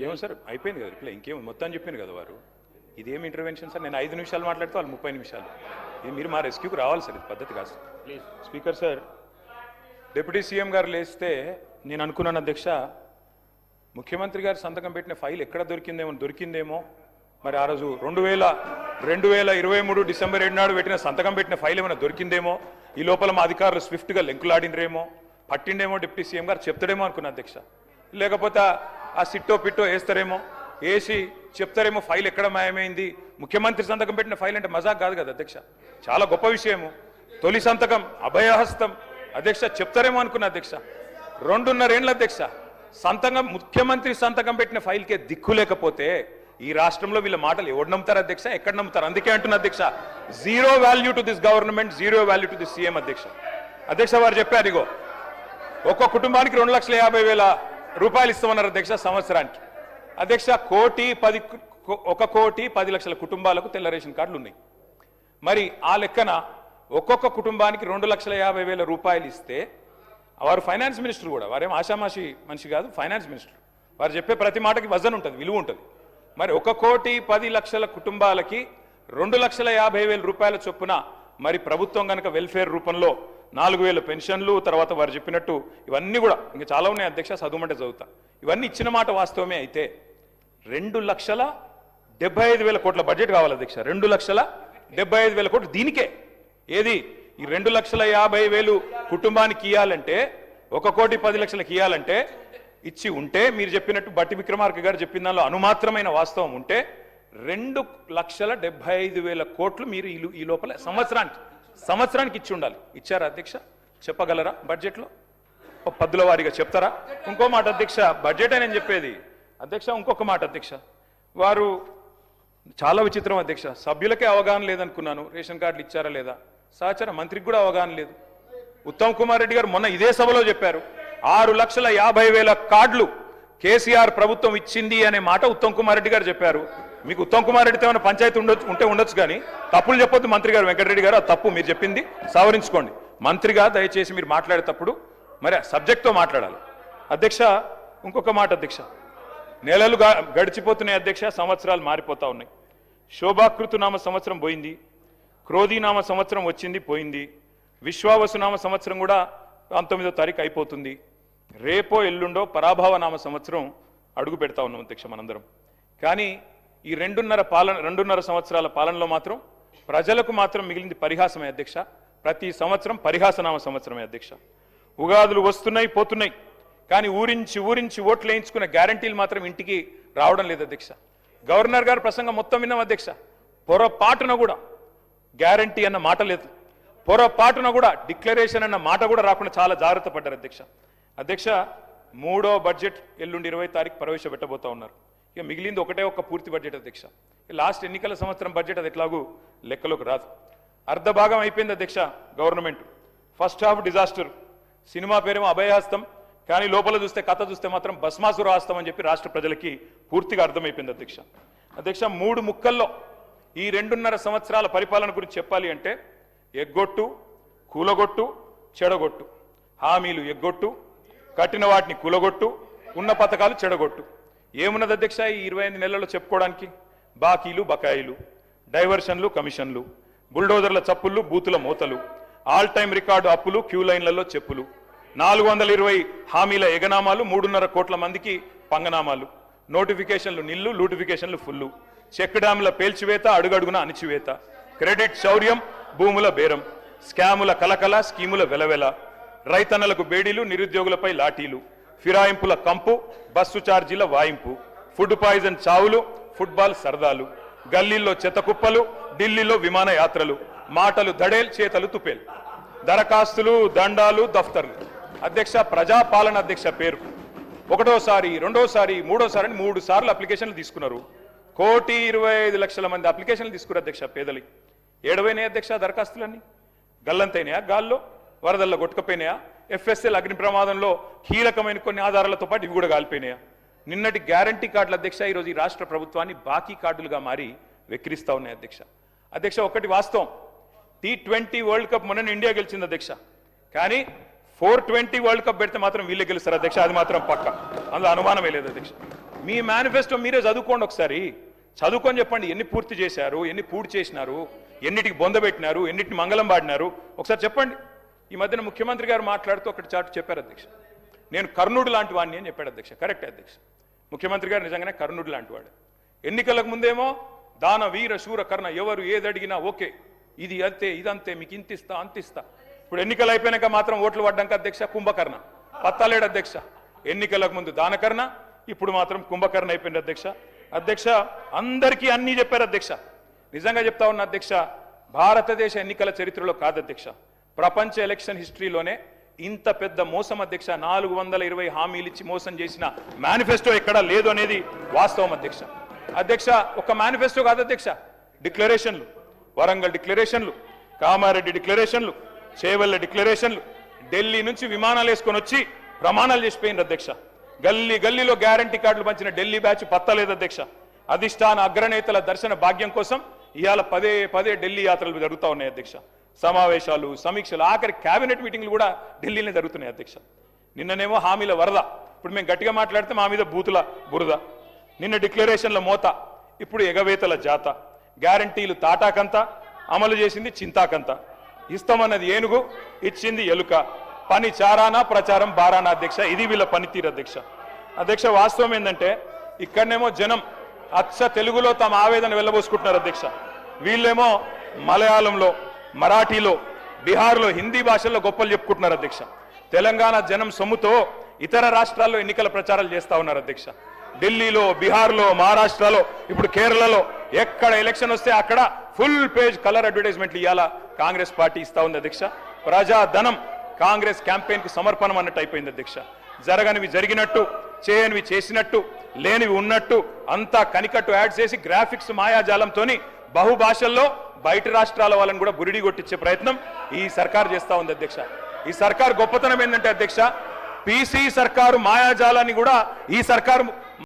ఏమో సార్ అయిపోయింది కదా రిప్లై, ఇంకేం మొత్తం చెప్పాను కదా వారు. ఇదేం ఇంటర్వెన్షన్ సార్? నేను 5 నిమిషాలు మాట్లాడితే వాళ్ళు 30 నిమిషాలు. ఇది మీరు మా రెస్క్యూకి రావాలి సార్, ఇది పద్ధతి కాదు sir. Please speaker sir, deputy CM గారు లేస్తే నేను అనుకున్నాను అధ్యక్ష, ముఖ్యమంత్రి గారు సంతకం పెట్టిన ఫైల్ ఎక్కడ దొరికిందేమో మరి ఆ రోజు 2023 డిసెంబర్ 7 నాడు సంతకం పెట్టిన ఫైల్ ఏమైనా దొరికిందేమో, ఈ లోపల మా అధికారులు స్విఫ్ట్గా లెంకులాడినరేమో, పట్టిండేమో డిప్యూటీ సీఎం గారు చెప్తాడేమో అనుకున్నా అధ్యక్ష. లేకపోతే ఆ సిట్టో పిట్టో వేస్తారేమో, వేసి చెప్తారేమో ఫైల్ ఎక్కడ మాయమైంది. ముఖ్యమంత్రి సంతకం పెట్టిన ఫైల్ అంటే మజాక్ కాదు కదా అధ్యక్ష, చాలా గొప్ప విషయము. తొలి సంతకం అభయహస్తం అధ్యక్ష, చెప్తారేమో అనుకున్నా అధ్యక్ష. 2.5 ఏళ్ళ అధ్యక్ష ముఖ్యమంత్రి సంతకం పెట్టిన ఫైల్కే దిక్కు లేకపోతే ఈ రాష్ట్రంలో వీళ్ళ మాటలు ఎవరు నమ్ముతారు అధ్యక్ష, ఎక్కడ నమ్ముతారు? అందుకే అంటున్నా అధ్యక్ష, zero value to this government, zero value to this CM అధ్యక్ష. అధ్యక్ష వారు చెప్పారు, ఇగో ఒక్కొక్క కుటుంబానికి 2,50,000 రూపాయలు ఇస్తామన్నారు అధ్యక్ష సంవత్సరానికి. అధ్యక్ష 1,10,00,000 కుటుంబాలకు తెల్ల రేషన్ కార్డులు ఉన్నాయి. మరి ఆ లెక్కన ఒక్కొక్క కుటుంబానికి 2,50,000 రూపాయలు ఇస్తే, వారు ఫైనాన్స్ మినిస్టర్ కూడా, వారేం ఆషామాషి మనిషి కాదు, ఫైనాన్స్ మినిస్టర్. వారు చెప్పే ప్రతి మాటకి వజన్ ఉంటుంది, విలువ ఉంటుంది. మరి 1,10,00,000 కుటుంబాలకి 2,50,000 రూపాయల చొప్పున మరి ప్రభుత్వం కనుక వెల్ఫేర్ రూపంలో 4,000 పెన్షన్లు, తర్వాత వారు చెప్పినట్టు ఇవన్నీ కూడా ఇంకా చాలా ఉన్నాయి అధ్యక్ష, చదువుమంటే చదువుతా. ఇవన్నీ ఇచ్చిన మాట వాస్తవమే అయితే 2,75,000 కోట్ల బడ్జెట్ కావాలి అధ్యక్ష. 2,75,000 కోట్లు దీనికే. ఏది ఈ 2,50,000 కుటుంబానికి ఇవ్వాలంటే, 1,10,00,000కి ఇవ్వాలంటే ఇచ్చి ఉంటే, మీరు చెప్పినట్టు బట్టి విక్రమార్క గారు చెప్పిన దానిలో అనుమాత్రమైన వాస్తవం ఉంటే 2,75,000 కోట్లు మీరు ఈ లోపల సంవత్సరానికి ఇచ్చి ఉండాలి. ఇచ్చారా అధ్యక్ష? చెప్పగలరా? బడ్జెట్లో పద్దుల వారీగా చెప్తారా? ఇంకో మాట అధ్యక్ష, బడ్జెట్ అని నేను చెప్పేది అధ్యక్ష. ఇంకొక మాట అధ్యక్ష, వారు చాలా విచిత్రం అధ్యక్ష, సభ్యులకే అవగాహన లేదనుకున్నాను రేషన్ కార్డులు ఇచ్చారా లేదా. సహచర మంత్రికి కూడా అవగాహన లేదు. ఉత్తమ్ కుమార్ రెడ్డి గారు మొన్న ఇదే సభలో చెప్పారు, 6,50,000 కార్డులు కేసీఆర్ ప్రభుత్వం ఇచ్చింది అనే మాట ఉత్తమ్ కుమార్ రెడ్డి గారు చెప్పారు. మీకు ఉత్తమ్ కుమార్ రెడ్డితో ఏమైనా పంచాయతీ ఉండొచ్చు కానీ తప్పులు చెప్పొద్దు మంత్రి గారు. వెంకటరెడ్డి గారు, ఆ తప్పు మీరు చెప్పింది సవరించుకోండి. మంత్రిగా దయచేసి మీరు మాట్లాడేటప్పుడు మరి సబ్జెక్ట్తో మాట్లాడాలి అధ్యక్ష. ఇంకొక మాట అధ్యక్ష, నెలలు గడిచిపోతున్నాయి అధ్యక్ష, సంవత్సరాలు మారిపోతా ఉన్నాయి. శోభాకృతునామ సంవత్సరం పోయింది, క్రోధీనామ సంవత్సరం వచ్చింది పోయింది, విశ్వావసునామ సంవత్సరం కూడా 19వ తారీఖు అయిపోతుంది. రేపో ఎల్లుండో పరాభవనామ సంవత్సరం అడుగు పెడతా ఉన్నాం అధ్యక్ష మనందరం. కానీ ఈ 2.5 సంవత్సరాల పాలనలో మాత్రం ప్రజలకు మాత్రం మిగిలింది పరిహాసమే అధ్యక్ష. ప్రతి సంవత్సరం పరిహాసనామ సంవత్సరమే అధ్యక్ష. ఉగాదులు వస్తున్నాయి పోతున్నాయి, కానీ ఊరించి ఓట్లు వేయించుకున్న గ్యారంటీలు మాత్రం ఇంటికి రావడం లేదు అధ్యక్ష. గవర్నర్ గారు ప్రసంగం మొత్తం విన్నాం అధ్యక్ష, పొరపాటున కూడా గ్యారంటీ అన్న మాట లేదు, పొరపాటున కూడా డిక్లరేషన్ అన్న మాట కూడా రాకుండా చాలా జాగ్రత్త పడ్డారు అధ్యక్ష. అధ్యక్ష 3వ బడ్జెట్ ఎల్లుండి 20వ తారీఖు ప్రవేశపెట్టబోతా ఉన్నారు. ఇక మిగిలింది ఒక్క పూర్తి బడ్జెట్ అధ్యక్ష. లాస్ట్ ఎన్నికల సంవత్సరం బడ్జెట్ అది ఎట్లాగూ లెక్కలోకి రాదు. అర్ధ భాగం అయిపోయింది అధ్యక్ష government. First half disaster, cinema పేరేమో అభయహస్తం, కానీ లోపల చూస్తే కథ చూస్తే మాత్రం భస్మాసుర హస్తం అని చెప్పి రాష్ట్ర ప్రజలకి పూర్తిగా అర్థమైపోయింది అధ్యక్ష. అధ్యక్ష 3 ముక్కల్లో ఈ 2.5 సంవత్సరాల పరిపాలన గురించి చెప్పాలి అంటే, ఎగ్గొట్టు, కూలగొట్టు, చెడగొట్టు. హామీలు ఎగ్గొట్టు, కట్టిన వాటిని కూలగొట్టు, ఉన్న పథకాలు చెడగొట్టు. ఏమున్నది అధ్యక్ష ఈ 25 నెలల్లో చెప్పుకోవడానికి? బాకీలు బకాయిలు, డైవర్షన్లు కమిషన్లు, బుల్డోజర్ల చప్పుళ్ళు, బూతుల మూతలు, ఆల్ టైమ్ రికార్డు అప్పులు, క్యూ లైన్లలో చెప్పులు, 420 హామీల ఎగనామాలు, 3.5 కోట్ల మందికి పంగనామాలు, నోటిఫికేషన్లు నిల్లు, లూటిఫికేషన్లు ఫుల్లు, చెక్ డ్యాముల పేల్చివేత, అడుగడుగున అణిచివేత, క్రెడిట్ శౌర్యం, భూముల బేరం, స్కాముల కలకల, స్కీముల వెలవెల, రైతన్నలకు బేడీలు, నిరుద్యోగులపై లాఠీలు, ఫిరాయింపుల కంపు, బస్సు ఛార్జీల వాయింపు, ఫుడ్ పాయిజన్ చావులు, ఫుట్బాల్ సరదాలు, గల్లీల్లో చెత్త కుప్పలు, ఢిల్లీలో విమాన యాత్రలు, మాటలు దడేల్, చేతలు తుపేల్, దరఖాస్తులు, దండాలు, దఫ్తర్లు. అధ్యక్ష ప్రజాపాలన అధ్యక్ష పేరు 1వసారి 2వసారి 3వసారి అని 3 సార్లు అప్లికేషన్లు తీసుకున్నారు. 1,25,00,000 మంది అప్లికేషన్లు తీసుకున్నారు అధ్యక్ష. పేదలి ఏడవైనాయి అధ్యక్ష దరఖాస్తులన్నీ, గల్లంతైనాయా, గాల్లో వరదల్లో కొట్టుకపోయినాయా, ఎఫ్ఎస్ఎల్ అగ్ని ప్రమాదంలో కీలకమైన కొన్ని ఆధారాలతో పాటు ఇవి కూడా కాలిపోయినాయా. నిన్నటి గ్యారంటీ కార్డుల అధ్యక్ష ఈరోజు ఈ రాష్ట్ర ప్రభుత్వాన్ని బాకీ కార్డులుగా మారి వెక్కిరిస్తా ఉన్నాయి అధ్యక్ష. అధ్యక్ష ఒకటి వాస్తవం, T20 వరల్డ్ కప్ మొన్న ఇండియా గెలిచింది అధ్యక్ష, కానీ 420 వరల్డ్ కప్ పెడితే మాత్రం వీళ్ళే గెలుస్తారు అధ్యక్ష, అది మాత్రం పక్క, అందులో అనుమానమే లేదు అధ్యక్ష. మీ మేనిఫెస్టో మీరే చదువుకోండి ఒకసారి, చదువుకొని చెప్పండి ఎన్ని పూర్తి చేశారు, ఎన్ని పూర్తి చేసినారు, ఎన్నిటికి బొందబెట్టినారు, ఎన్నిటిని మంగళం పాడినారు ఒకసారి చెప్పండి. ఈ మధ్యన ముఖ్యమంత్రి గారు మాట్లాడుతూ ఒకటి చాటు చెప్పారు అధ్యక్ష, నేను కర్ణుడు లాంటి వాడిని అని చెప్పాడు అధ్యక్ష. కరెక్ట్ అధ్యక్ష, ముఖ్యమంత్రి గారు నిజంగానే కర్ణుడు లాంటి వాడు. ఎన్నికలకు ముందేమో దాన వీర శూర కర్ణ ఎవరు ఏది అడిగినా ఓకే, ఇది అంతే ఇదంతే మీకు ఇంతిస్తా అంతిస్తా. ఇప్పుడు ఎన్నికలు అయిపోయినాక మాత్రం ఓట్లు పడ్డాక అధ్యక్ష కుంభకర్ణ పత్తాలేడు అధ్యక్ష. ఎన్నికలకు ముందు దానకర్ణ, ఇప్పుడు మాత్రం కుంభకర్ణ అయిపోయింది అధ్యక్ష. అధ్యక్ష అందరికీ అన్నీ చెప్పారు అధ్యక్ష. నిజంగా చెప్తా ఉన్న అధ్యక్ష, భారతదేశ ఎన్నికల చరిత్రలో కాదు అధ్యక్ష, ప్రపంచ ఎలక్షన్ హిస్టరీలోనే ఇంత పెద్ద మోసం అధ్యక్ష, 420 హామీలు ఇచ్చి మోసం చేసిన మేనిఫెస్టో ఎక్కడా లేదు అనేది వాస్తవం అధ్యక్ష. అధ్యక్ష ఒక మేనిఫెస్టో కాదు అధ్యక్ష, డిక్లరేషన్లు, వరంగల్ డిక్లరేషన్లు, కామారెడ్డి డిక్లరేషన్లు, చేవెళ్ళ డిక్లరేషన్లు, ఢిల్లీ నుంచి విమానాలు వేసుకొని వచ్చి ప్రమాణాలు చేసిపోయింది అధ్యక్ష. గల్లీ గల్లీలో గ్యారంటీ కార్డులు పంచిన ఢిల్లీ బ్యాచ్ పత్తలేదు అధ్యక్ష. అధిష్టాన అగ్రనేతల దర్శన భాగ్యం కోసం ఇవాళ పదే ఢిల్లీ యాత్రలు జరుగుతూ ఉన్నాయి అధ్యక్ష. సమావేశాలు, సమీక్షలు, ఆఖరి కేబినెట్ మీటింగ్లు కూడా ఢిల్లీనే జరుగుతున్నాయి అధ్యక్ష. నిన్ననేమో హామీల వరద, ఇప్పుడు మేము గట్టిగా మాట్లాడితే మా మీద బూతుల బురద. నిన్న డిక్లరేషన్ల మోత, ఇప్పుడు ఎగవేతల జాత. గ్యారంటీలు తాటాకంత, అమలు చేసింది చింతాకంత. ఇస్తామన్నది ఏనుగు, ఇచ్చింది ఎలుక. పని చారానా ప్రచారం బారానా అధ్యక్ష. ఇది వీళ్ళ పనితీరు అధ్యక్ష. అధ్యక్ష వాస్తవం ఏంటంటే ఇక్కడనేమో జనం అచ్చ తెలుగులో తమ ఆవేదన వెళ్ళబోసుకుంటున్నారు అధ్యక్ష. వీళ్ళేమో మలయాళంలో, మరాఠీలో, బీహార్లో, హిందీ భాషల్లో గొప్పలు చెప్పుకుంటున్నారు అధ్యక్ష. తెలంగాణ జనం సొమ్ముతో ఇతర రాష్ట్రాల్లో ఎన్నికల ప్రచారాలు చేస్తా ఉన్నారు అధ్యక్ష. ఢిల్లీలో, బీహార్లో, మహారాష్ట్రలో, ఇప్పుడు కేరళలో ఎక్కడ ఎలక్షన్ వస్తే అక్కడ ఫుల్ పేజ్ కలర్ అడ్వర్టైజ్మెంట్లు ఇవాళ కాంగ్రెస్ పార్టీ ఇస్తా ఉంది అధ్యక్ష. ప్రజాధనం కాంగ్రెస్ క్యాంపెయిన్ కు సమర్పణం అన్నట్టు అయిపోయింది అధ్యక్ష. జరగనివి జరిగినట్టు, చేయనివి చేసినట్టు, లేనివి ఉన్నట్టు అంతా కనికట్టు యాడ్ చేసి గ్రాఫిక్స్ మాయాజాలంతో బహుభాషల్లో బయట రాష్ట్రాల వాళ్ళని కూడా బురిడి కొట్టించే ప్రయత్నం ఈ సర్కార్ చేస్తా ఉంది అధ్యక్ష. ఈ సర్కార్ గొప్పతనం ఏంటంటే అధ్యక్ష, పీసీ సర్కారు మాయాజాలాన్ని కూడా ఈ సర్కారు